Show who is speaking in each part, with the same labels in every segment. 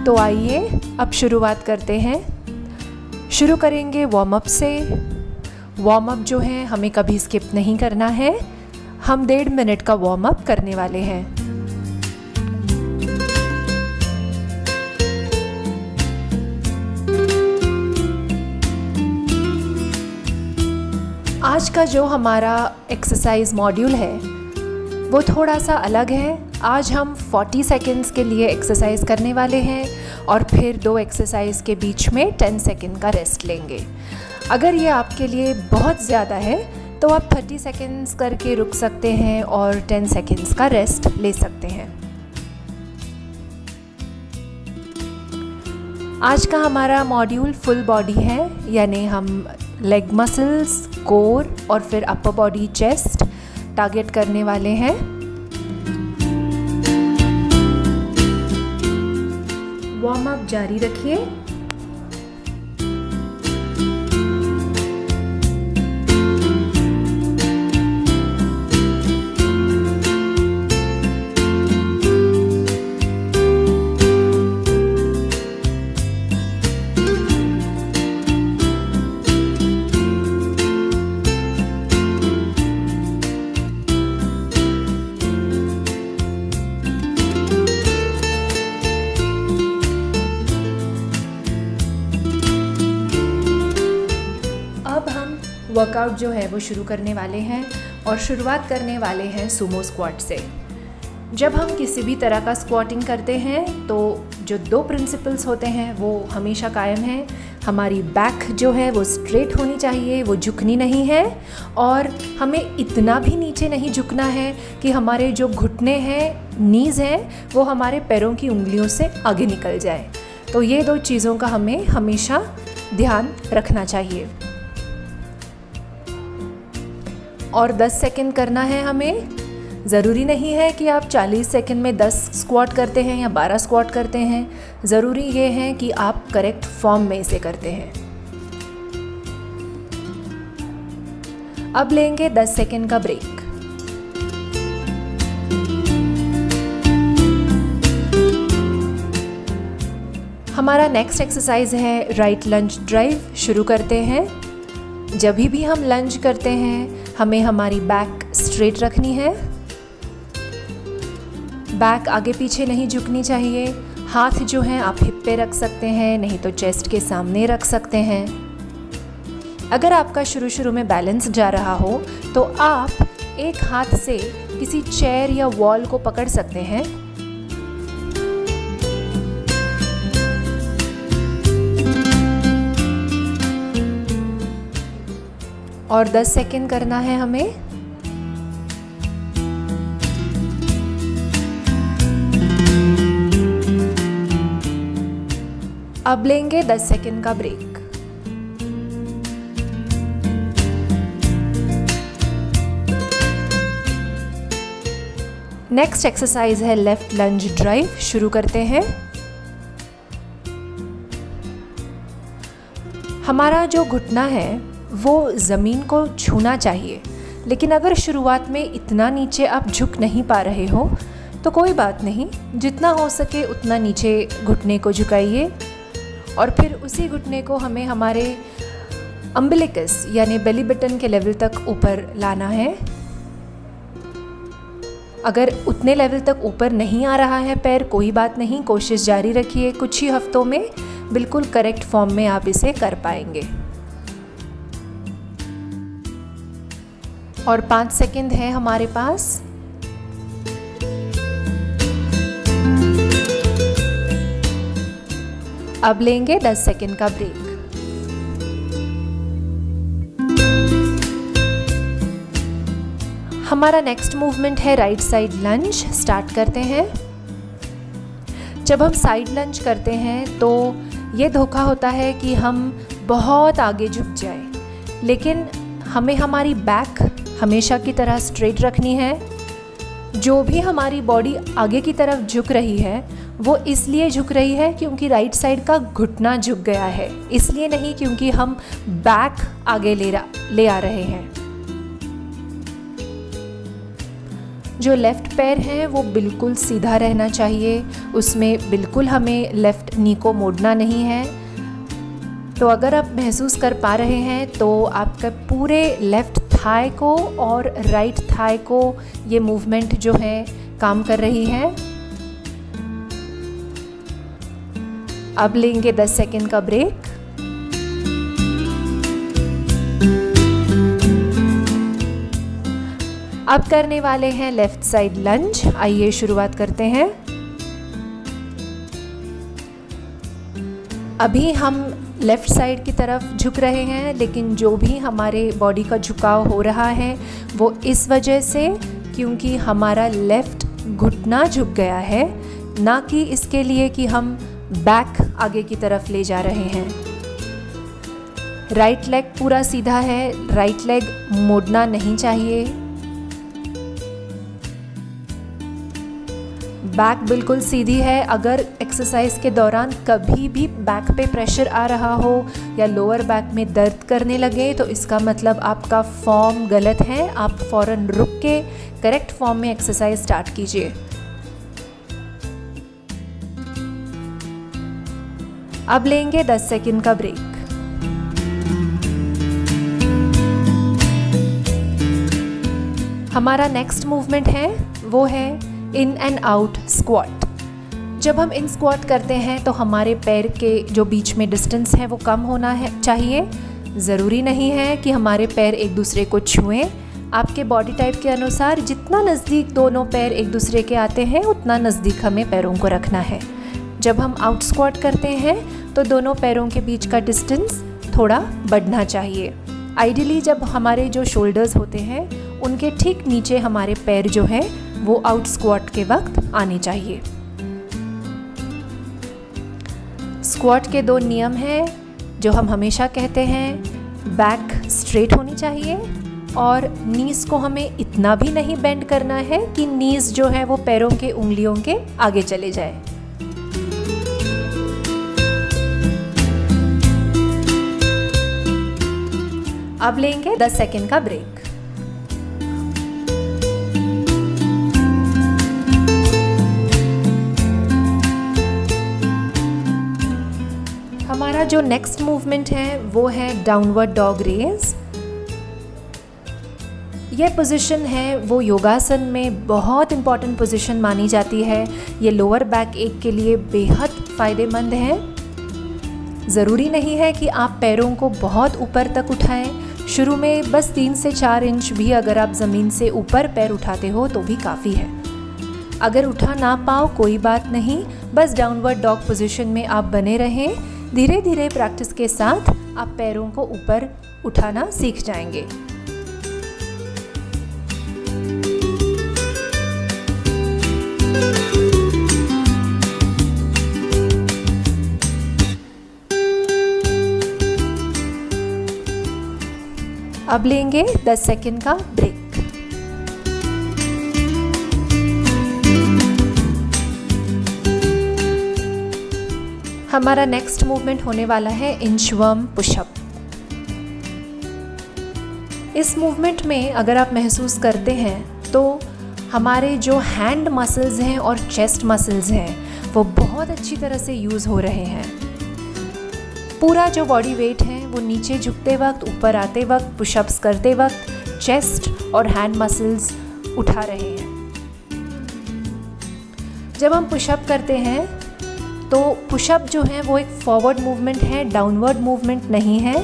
Speaker 1: तो आइए अब शुरुआत करते हैं। शुरू करेंगे वार्म अप से। वार्म अप जो है हमें कभी स्किप नहीं करना है। हम 1.5 मिनट का वार्म अप करने वाले हैं। आज का जो हमारा एक्सरसाइज मॉड्यूल है वो थोड़ा सा अलग है। आज हम 40 सेकेंड्स के लिए एक्सरसाइज करने वाले हैं और फिर 2 एक्सरसाइज के बीच में 10 सेकेंड का रेस्ट लेंगे। अगर ये आपके लिए बहुत ज़्यादा है तो आप 30 सेकेंड्स करके रुक सकते हैं और 10 सेकेंड्स का रेस्ट ले सकते हैं। आज का हमारा मॉड्यूल फुल बॉडी है, यानी हम लेग मसल्स, कोर और फिर अपर बॉडी, चेस्ट टारगेट करने वाले हैं। वार्म अप जारी रखिए। वर्कआउट जो है वो शुरू करने वाले हैं और शुरुआत करने वाले हैं सुमो स्क्वाट से। जब हम किसी भी तरह का स्क्वाटिंग करते हैं तो जो 2 प्रिंसिपल्स होते हैं वो हमेशा कायम हैं। हमारी बैक जो है वो स्ट्रेट होनी चाहिए, वो झुकनी नहीं है, और हमें इतना भी नीचे नहीं झुकना है कि हमारे जो घुटने हैं, नीज़ हैं, वो हमारे पैरों की उंगलियों से आगे निकल जाए। तो ये 2 चीज़ों का हमें हमेशा ध्यान रखना चाहिए। और 10 सेकेंड करना है हमें। ज़रूरी नहीं है कि आप 40 सेकेंड में 10 स्क्वाट करते हैं या 12 स्क्वाट करते हैं। ज़रूरी ये है कि आप करेक्ट फॉर्म में इसे करते हैं। अब लेंगे 10 सेकेंड का ब्रेक। हमारा नेक्स्ट एक्सरसाइज है राइट लंज ड्राइव। शुरू करते हैं। जब भी हम लंज करते हैं हमें हमारी बैक स्ट्रेट रखनी है। बैक आगे पीछे नहीं झुकनी चाहिए। हाथ जो हैं आप हिप पे रख सकते हैं, नहीं तो चेस्ट के सामने रख सकते हैं। अगर आपका शुरू में बैलेंस जा रहा हो तो आप एक हाथ से किसी चेयर या वॉल को पकड़ सकते हैं। और 10 सेकेंड करना है हमें। अब लेंगे 10 सेकेंड का ब्रेक। नेक्स्ट एक्सरसाइज है लेफ्ट लंज ड्राइव। शुरू करते हैं। हमारा जो घुटना है वो ज़मीन को छूना चाहिए, लेकिन अगर शुरुआत में इतना नीचे आप झुक नहीं पा रहे हो तो कोई बात नहीं, जितना हो सके उतना नीचे घुटने को झुकाइए और फिर उसी घुटने को हमें हमारे अम्बिलिकस यानी बेली बटन के लेवल तक ऊपर लाना है। अगर उतने लेवल तक ऊपर नहीं आ रहा है पैर, कोई बात नहीं, कोशिश जारी रखिए। कुछ ही हफ्तों में बिल्कुल करेक्ट फॉर्म में आप इसे कर पाएंगे। और 5 सेकेंड है हमारे पास। अब लेंगे 10 सेकेंड का ब्रेक। हमारा नेक्स्ट मूवमेंट है राइट साइड लंज। स्टार्ट करते हैं। जब हम साइड लंज करते हैं तो ये धोखा होता है कि हम बहुत आगे झुक जाए, लेकिन हमें हमारी बैक हमेशा की तरह स्ट्रेट रखनी है। जो भी हमारी बॉडी आगे की तरफ झुक रही है वो इसलिए झुक रही है क्योंकि राइट साइड का घुटना झुक गया है, इसलिए नहीं क्योंकि हम बैक आगे ले आ रहे हैं। जो लेफ़्ट पैर है वो बिल्कुल सीधा रहना चाहिए, उसमें बिल्कुल हमें लेफ़्ट नी को मोड़ना नहीं है। तो अगर आप महसूस कर पा रहे हैं तो आपका पूरे लेफ़्ट थाई को और राइट थाई को ये मूवमेंट जो है काम कर रही है। अब लेंगे 10 सेकेंड का ब्रेक। अब करने वाले हैं लेफ़्ट साइड लंज। आइए शुरुआत करते हैं। अभी हम लेफ़्ट साइड की तरफ झुक रहे हैं, लेकिन जो भी हमारे बॉडी का झुकाव हो रहा है वो इस वजह से क्योंकि हमारा लेफ़्ट घुटना झुक गया है, ना कि इसके लिए कि हम बैक आगे की तरफ ले जा रहे हैं। राइट लेग पूरा सीधा है, राइट लेग मोड़ना नहीं चाहिए। बैक बिल्कुल सीधी है। अगर एक्सरसाइज के दौरान कभी भी बैक पे प्रेशर आ रहा हो या लोअर बैक में दर्द करने लगे तो इसका मतलब आपका फॉर्म गलत है। आप फ़ौरन रुक के करेक्ट फॉर्म में एक्सरसाइज स्टार्ट कीजिए। अब लेंगे 10 सेकेंड का ब्रेक। हमारा नेक्स्ट मूवमेंट है वो है इन एंड आउट स्क्वाट। जब हम इन स्क्वाट करते हैं तो हमारे पैर के जो बीच में डिस्टेंस है वो कम होना है चाहिए। ज़रूरी नहीं है कि हमारे पैर एक दूसरे को छुएं। आपके बॉडी टाइप के अनुसार जितना नज़दीक दोनों पैर एक दूसरे के आते हैं उतना नज़दीक हमें पैरों को रखना है। जब हम आउट स्क्वाट करते हैं तो दोनों पैरों के बीच का डिस्टेंस थोड़ा बढ़ना चाहिए। आइडियली जब हमारे जो शोल्डर्स होते हैं उनके ठीक नीचे हमारे पैर जो है वो आउट स्क्वाट के वक्त आने चाहिए। स्क्वाट के 2 नियम हैं जो हम हमेशा कहते हैं। बैक स्ट्रेट होनी चाहिए और नीज को हमें इतना भी नहीं बेंड करना है कि नीज जो है वो पैरों के उंगलियों के आगे चले जाए। अब लेंगे 10 सेकेंड का ब्रेक। हमारा जो नेक्स्ट मूवमेंट है वो है डाउनवर्ड डॉग रेज। ये पोजीशन है वो योगासन में बहुत इम्पॉर्टेंट पोजीशन मानी जाती है। ये लोअर बैक एक के लिए बेहद फ़ायदेमंद है। ज़रूरी नहीं है कि आप पैरों को बहुत ऊपर तक उठाएं। शुरू में बस 3 से 4 इंच भी अगर आप ज़मीन से ऊपर पैर उठाते हो तो भी काफ़ी है। अगर उठा ना पाओ कोई बात नहीं, बस डाउनवर्ड डॉग पोजीशन में आप बने रहें। धीरे धीरे प्रैक्टिस के साथ आप पैरों को ऊपर उठाना सीख जाएंगे। अब लेंगे 10 सेकेंड का ब्रेक। हमारा नेक्स्ट मूवमेंट होने वाला है इंचवर्म पुशअप। इस मूवमेंट में अगर आप महसूस करते हैं तो हमारे जो हैंड मसल्स हैं और चेस्ट मसल्स हैं वो बहुत अच्छी तरह से यूज़ हो रहे हैं। पूरा जो बॉडी वेट है वो नीचे झुकते वक्त, ऊपर आते वक्त, पुशअप्स करते वक्त चेस्ट और हैंड मसल्स उठा रहे हैं। जब हम पुशअप करते हैं तो पुशअप जो है वो एक फॉरवर्ड मूवमेंट है, डाउनवर्ड मूवमेंट नहीं है।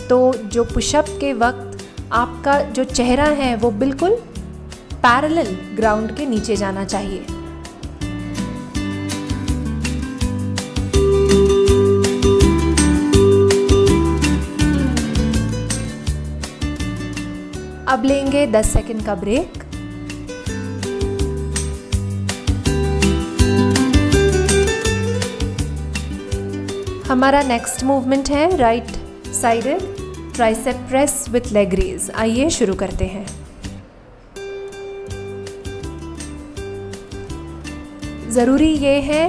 Speaker 1: तो जो पुशअप के वक्त आपका जो चेहरा है वो बिल्कुल पैरेलल ग्राउंड के नीचे जाना चाहिए। अब लेंगे 10 सेकेंड का ब्रेक। हमारा नेक्स्ट मूवमेंट है right sided tricep press with leg raise. आइए शुरू करते हैं। ज़रूरी ये है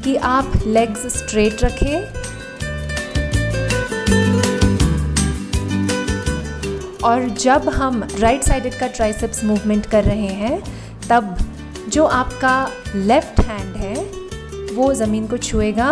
Speaker 1: कि आप लेग्स स्ट्रेट रखें और जब हम राइट साइडेड का ट्राइसेप्स मूवमेंट कर रहे हैं तब जो आपका लेफ़्ट हैंड है वो ज़मीन को छुएगा।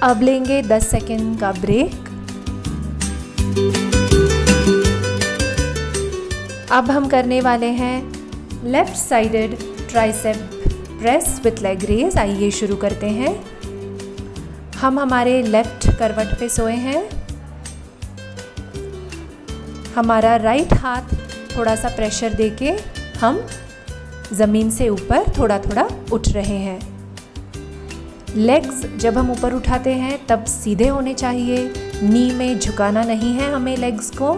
Speaker 1: अब लेंगे 10 सेकेंड का ब्रेक। अब हम करने वाले हैं left sided tricep press with leg raise. आइए शुरू करते हैं। हम हमारे लेफ़्ट करवट पे सोए हैं। हमारा राइट हाथ थोड़ा सा प्रेशर देके हम ज़मीन से ऊपर थोड़ा थोड़ा उठ रहे हैं। लेग्स जब हम ऊपर उठाते हैं तब सीधे होने चाहिए, नी में झुकाना नहीं है हमें लेग्स को।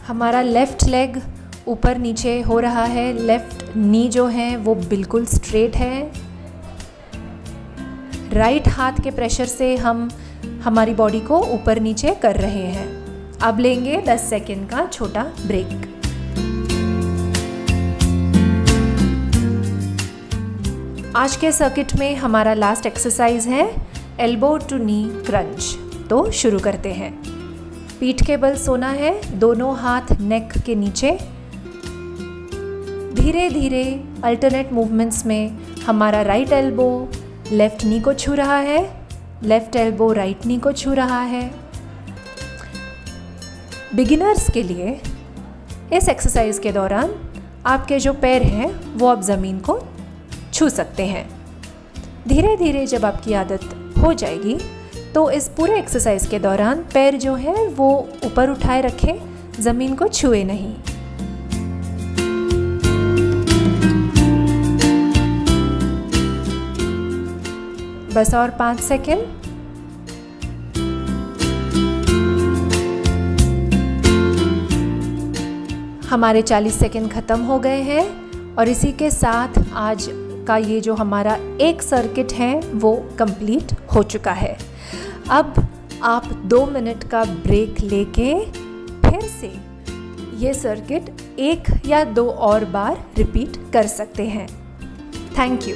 Speaker 1: हमारा लेफ़्ट लेग ऊपर नीचे हो रहा है, लेफ़्ट नी जो है वो बिल्कुल स्ट्रेट है। राइट हाथ के प्रेशर से हम हमारी बॉडी को ऊपर नीचे कर रहे हैं। अब लेंगे 10 सेकेंड का छोटा ब्रेक। आज के सर्किट में हमारा लास्ट एक्सरसाइज है एल्बो टू नी क्रंच। तो शुरू करते हैं। पीठ के बल सोना है, दोनों हाथ नेक के नीचे। धीरे धीरे अल्टरनेट मूवमेंट्स में हमारा राइट एल्बो लेफ़्ट नी को छू रहा है, लेफ़्ट एल्बो राइट नी को छू रहा है। बिगिनर्स के लिए इस एक्सरसाइज के दौरान आपके जो पैर हैं वो अब ज़मीन को छू सकते हैं। धीरे धीरे जब आपकी आदत हो जाएगी तो इस पूरे एक्सरसाइज के दौरान पैर जो है वो ऊपर उठाए रखें, ज़मीन को छुए नहीं। बस और 5 सेकेंड। हमारे 40 सेकेंड ख़त्म हो गए हैं और इसी के साथ आज का ये जो हमारा एक सर्किट है वो कंप्लीट हो चुका है। अब आप 2 मिनट का ब्रेक लेके फिर से ये सर्किट 1 या 2 और बार रिपीट कर सकते हैं। Thank you.